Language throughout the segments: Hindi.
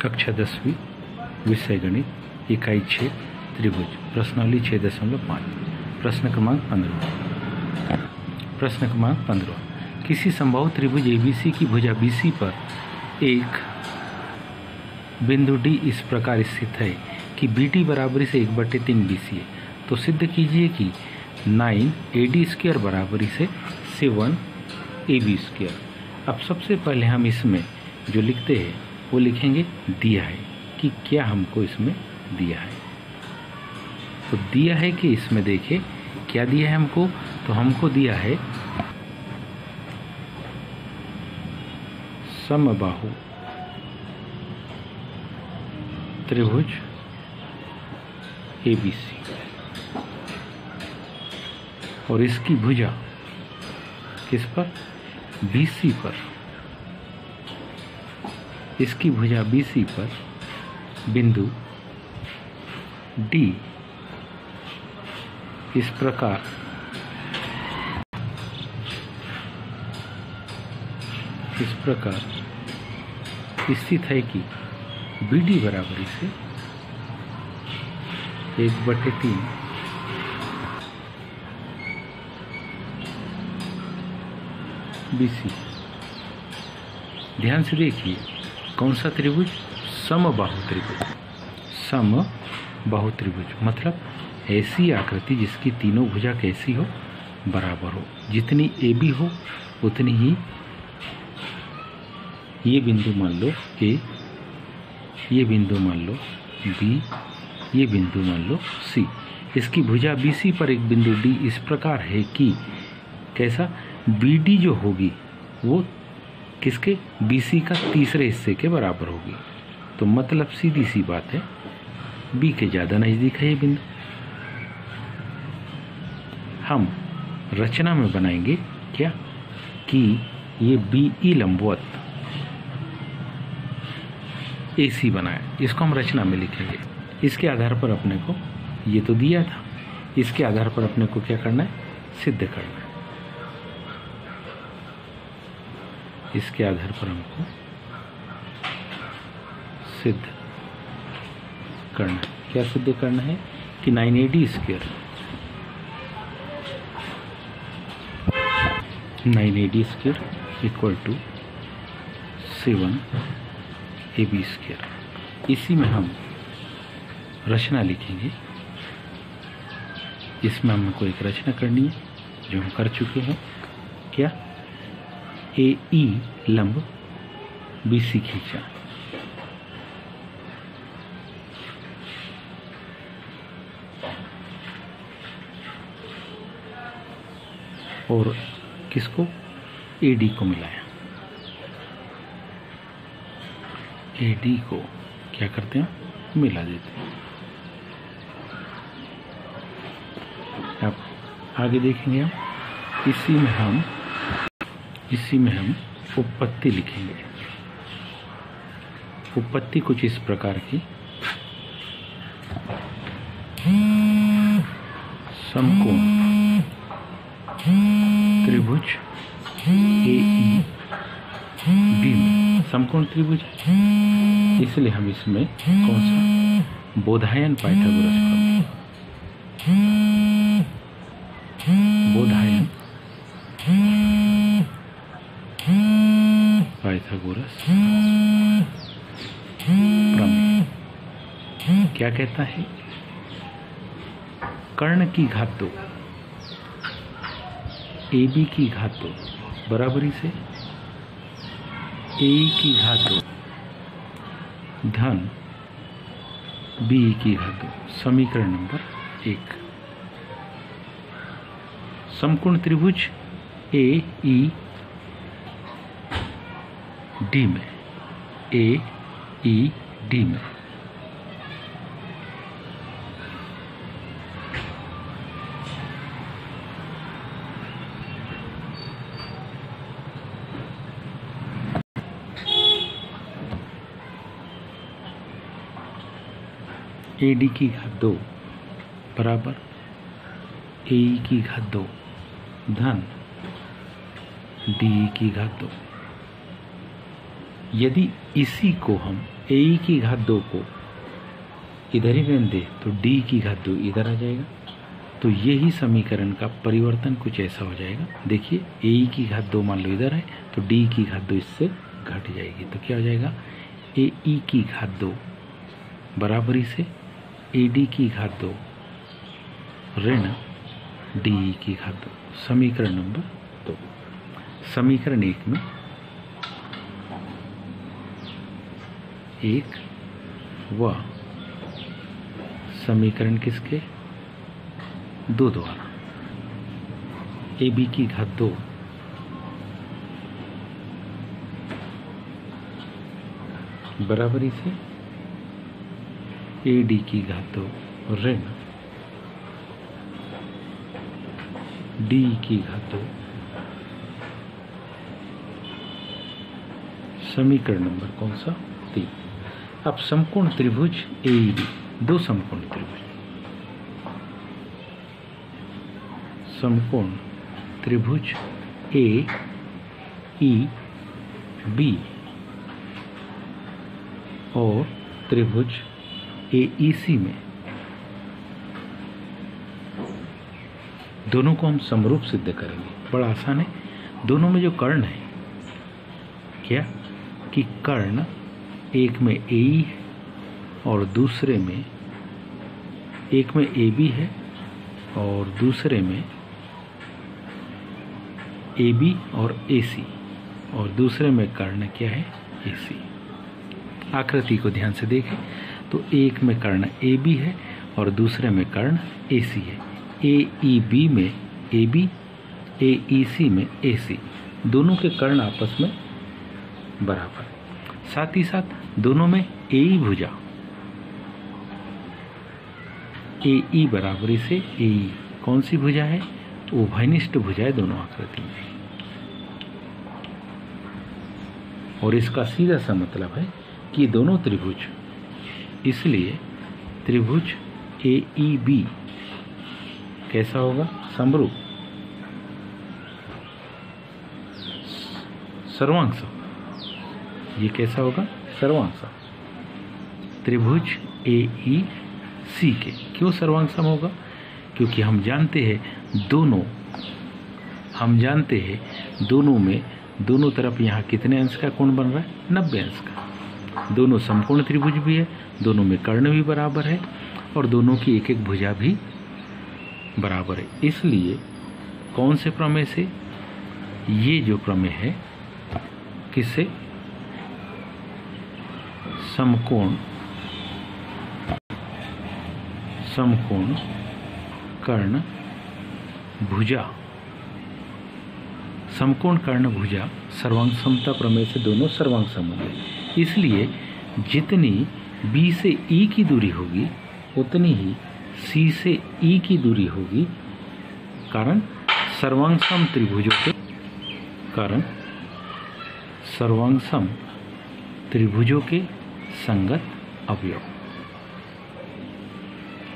कक्षा 10वीं विषय गणित इकाई 6 त्रिभुज प्रश्नावली 6.5 प्रश्न क्रमांक 15। प्रश्न क्रमांक 15, किसी संभव त्रिभुज ABC की भुजा BC पर एक बिंदु D इस प्रकार स्थित है कि BD बराबरी से 1/3 BC है, तो सिद्ध कीजिए कि 9AD² बराबरी से 7AB²। अब सबसे पहले हम इसमें जो लिखते हैं वो लिखेंगे दिया है कि क्या हमको इसमें दिया है। तो दिया है कि इसमें देखिए क्या दिया है हमको, तो हमको दिया है समबाहु त्रिभुज ABC और इसकी भुजा किस पर, BC पर। इसकी भुजा BC पर बिंदु D इस प्रकार स्थित है कि BD बराबरी से 1/3 BC। ध्यान से देखिए कौन सा त्रिभुज, समबाहु त्रिभुज। समबाहु त्रिभुज मतलब ऐसी आकृति जिसकी तीनों भुजा कैसी हो, बराबर हो। जितनी AB हो उतनी ही ये बिंदु मान लो A, ये बिंदु मान लो B, ये बिंदु मान लो C। इसकी भुजा BC पर एक बिंदु D इस प्रकार है कि कैसा, BD जो होगी वो किसके, BC का तीसरे हिस्से के बराबर होगी। तो मतलब सीधी सी बात है B के ज़्यादा नज़दीक है ये बिंदु। हम रचना में बनाएंगे क्या कि ये BE लंबवत AC बनाए, इसको हम रचना में लिखेंगे। इसके आधार पर अपने को ये तो दिया था, इसके आधार पर अपने को क्या करना है, सिद्ध करना है। इसके आधार पर हमको सिद्ध करना है। क्या सिद्ध करना है कि 9AD² 9AD² equal to 7AB²। इसी में हम रचना लिखेंगे। इसमें हमको एक रचना करनी है जो हम कर चुके हैं। क्या, AE लंब BC खींचा, और किसको, AD को मिलाया। AD को क्या करते हैं, मिला देते हैं। अब आगे देखेंगे हम, इसी में हम उपपत्ति लिखेंगे। उपपत्ति कुछ इस प्रकार की, समकोण त्रिभुज AED में समकोण त्रिभुज है, इसलिए हम इसमें कौन सा, बोधायन पाइथागोरस प्रमेय, बोधायन पाइथागोरस प्रमेय क्या कहता है, कर्ण की घात 2 AB की घात 2 बराबरी से AE की घात 2 धन BE की घात 2। समीकरण नंबर 1। समकोण त्रिभुज AED में AD की घात 2 बराबर AE की घात 2 धन DE की घात 2। यदि इसी को हम ए की घात 2 को इधर ही रहने दे तो डी की घात 2 इधर आ जाएगा। तो यही समीकरण का परिवर्तन कुछ ऐसा हो जाएगा। देखिए ए की घात 2 मान लो इधर है तो डी की घात 2 इससे घट जाएगी। तो क्या हो जाएगा, ए ई की घात 2 बराबरी से ए डी की घात 2 ऋण डी ई की घात 2। समीकरण नंबर 2। समीकरण 1 में 1 व समीकरण किसके 2 द्वारा ए बी की घात 2 बराबरी से ए डी की घात 2 ऋण डी की घात 2। समीकरण नंबर कौन सा 3। अब समकोण त्रिभुज ए डी, 2 समकोण त्रिभुज, समकोण त्रिभुज ए ई बी और त्रिभुज ए ई सी में दोनों को हम समरूप सिद्ध करेंगे। बड़ा आसान है। दोनों में जो कर्ण है क्या कि कर्ण एक में ए ई और दूसरे में, एक में ए बी है और दूसरे में ए बी और ए सी, और दूसरे में कर्ण क्या है ए सी। आकृति को ध्यान से देखें तो एक में कर्ण ए बी है और दूसरे में कर्ण ए सी है। ए ई बी में ए बी, ए ई सी में ए सी, दोनों के कर्ण आपस में बराबर। साथ ही साथ दोनों में ए ई भुजा, ए ई बराबरी से ए ई कौन सी भुजा है, उभयनिष्ठ भुजा है दोनों आकृति में। और इसका सीधा सा मतलब है कि दोनों त्रिभुज, इसलिए त्रिभुज ए ई बी कैसा होगा, समरूप सर्वांश। ये कैसा होगा, सर्वांश। त्रिभुज ए ई सी के क्यों सर्वांशम होगा, क्योंकि हम जानते हैं दोनों में दोनों तरफ यहाँ कितने अंश का कोण बन रहा है, 90 अंश का। दोनों समकोण त्रिभुज भी है, दोनों में कर्ण भी बराबर है और दोनों की एक एक भुजा भी बराबर है। इसलिए कौन से प्रमेय से, ये जो प्रमेय है किससे, समकोण कर्ण भुजा, समकोण कर्ण भुजा सर्वांग समता प्रमेय से दोनों सर्वांग सम होंगे। इसलिए जितनी बी से ई की दूरी होगी उतनी ही सी से ई की दूरी होगी, कारण सर्वांग सम त्रिभुजों के संगत अवयव।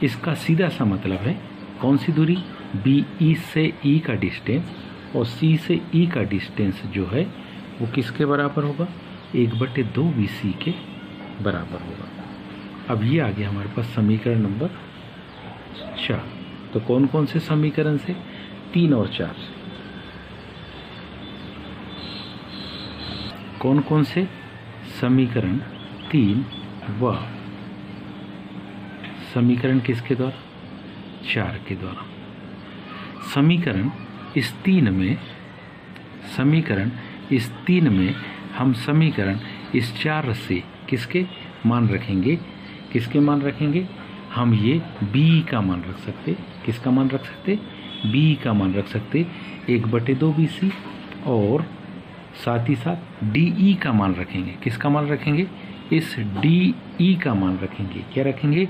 इसका सीधा सा मतलब है कौन सी दूरी, बी ई से ई का डिस्टेंस और सी से ई का डिस्टेंस जो है वो किसके बराबर होगा, 1/2 BC के बराबर होगा। अब ये आ गया हमारे पास समीकरण नंबर 4। तो कौन कौन से समीकरण से, 3 और 4 से। कौन कौन से समीकरण, 3 व समीकरण किसके द्वारा, 4 के द्वारा। समीकरण इस 3 में हम समीकरण इस 4 से किसके मान रखेंगे, हम ये बी का मान रख सकते, किसका मान रख सकते, बी का मान रख सकते 1/2 BC, और साथ ही साथ डी ई का मान रखेंगे, किसका मान रखेंगे, इस डी ई का मान रखेंगे, क्या रखेंगे,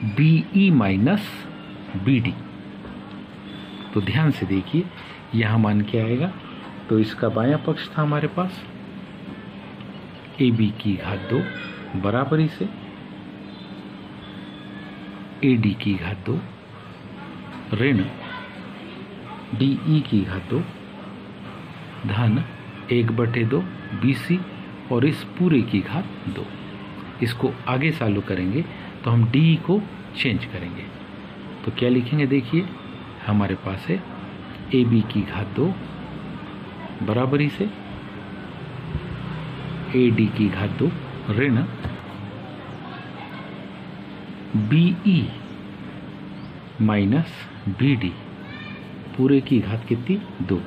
B E minus B D. तो ध्यान से देखिए यहाँ मान क्या आएगा, तो इसका बायां पक्ष था हमारे पास ए बी की घात 2 बराबरी से ए डी की घात 2 ऋण डी ई की घात 2 धन 1/2 BC और इस पूरे की घात 2। इसको आगे चालू करेंगे तो हम डी को चेंज करेंगे। तो क्या लिखेंगे, देखिए हमारे पास है ए बी की घात 2 बराबरी से ए डी की घात 2 ऋण B E minus B D पूरे की घात कितनी 2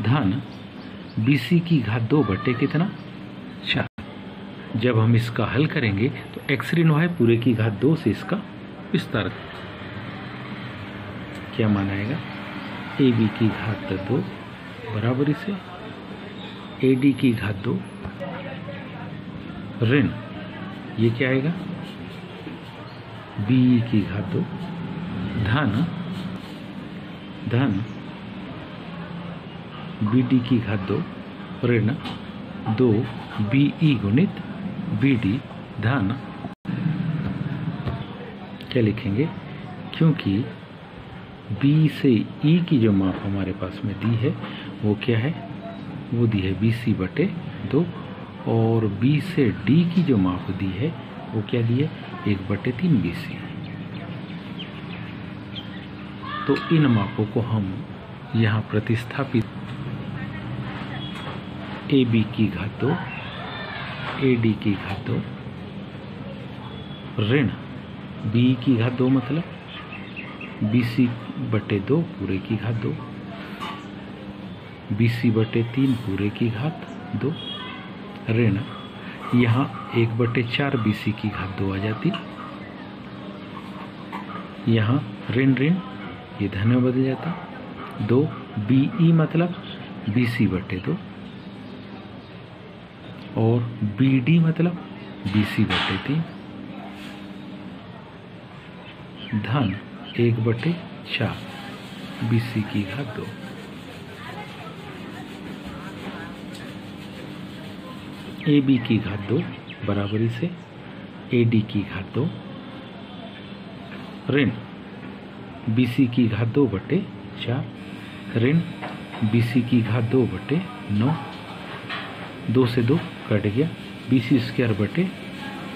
धन बी सी की घात 2 बटे कितना 4। जब हम इसका हल करेंगे तो एक्स ऋण वाई पूरे की घात 2 से इसका विस्तार क्या मान आएगा, ए बी की घात 2 बराबरी से ए डी की घात 2 ऋण ये क्या आएगा बी ई की घात 2 धन बी डी की घात 2 ऋण 2 बी ई गुणित बी डी धन क्या लिखेंगे, क्योंकि बी से ई की जो माप हमारे पास में दी है वो क्या है, वो दी है बी सी बटे 2 और बी से डी की जो माप दी है वो क्या दी है 1/3 बी सी। तो इन मापों को हम यहाँ प्रतिस्थापित ए बी की घात 2 ए डी की घात 2 ऋण बी की घात 2 मतलब बी सी बटे 2 पूरे की घात 2 बी सी बटे 3 पूरे की घात 2 ऋण यहाँ 1/4 बी सी की घात 2 आ जाती, यहाँ ऋण ऋण ये धन में बदल जाता 2 बी ई मतलब बी सी बटे 2 और बी डी मतलब बी सी बटे 3 धन 1/4 बी सी की घात 2। ए बी की घात 2 बराबरी से ए डी की घात 2 ऋण बी सी की घात 2/4 ऋण बी सी की घात 2/9 2 से 2 कट गया बी सी स्क्वायर बटे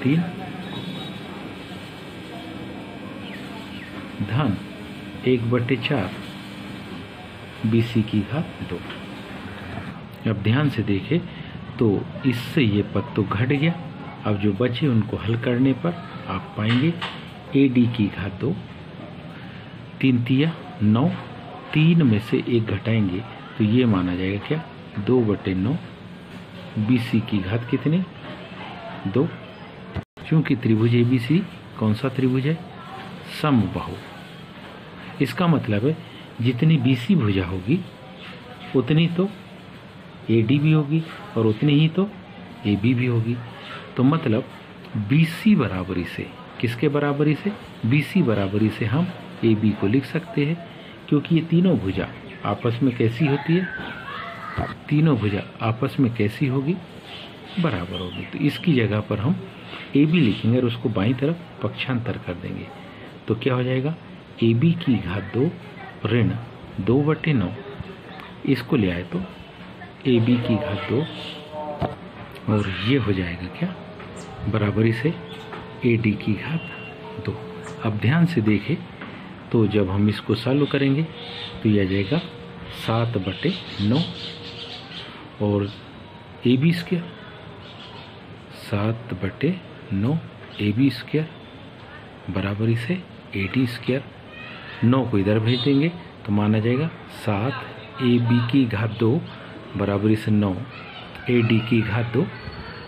3 धन 1/4 बी सी की घात 2। अब ध्यान से देखें तो इससे ये पद तो घट गया, अब जो बचे उनको हल करने पर आप पाएंगे ए डी की घात 2 3 तिया 9 3 में से 1 घटाएंगे तो ये माना जाएगा क्या 2/9 बी सी की घात कितनी 2। क्योंकि त्रिभुज ए बी सी कौन सा त्रिभुज है समबाहु, इसका मतलब है जितनी बी सी भुजा होगी उतनी तो ए डी भी होगी और उतनी ही तो ए बी भी होगी। तो मतलब बी सी बराबरी से किसके बराबरी से बी सी बराबरी से हम ए बी को लिख सकते हैं, क्योंकि ये तीनों भुजा आपस में कैसी होती है, तीनों भुजा आपस में कैसी होगी बराबर होगी। तो इसकी जगह पर हम ए बी लिखेंगे और उसको बाईं तरफ पक्षांतर कर देंगे तो क्या हो जाएगा ए बी की घात 2 ऋण 2/9 इसको ले आए तो ए बी की घात 2 और ये हो जाएगा क्या बराबरी से ए डी की घात 2। अब ध्यान से देखें तो जब हम इसको सॉल्व करेंगे तो यह आ जाएगा 7/9 और A B square 7/9 A B square बराबरी से ए डी स्क्वायर 9 को इधर भेज देंगे तो माना जाएगा 7 ए बी की घात 2 बराबरी से 9 ए डी की घात 2।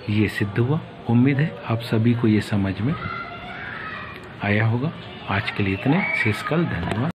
ये सिद्ध हुआ। उम्मीद है आप सभी को ये समझ में आया होगा। आज के लिए इतने, शेष कल, धन्यवाद।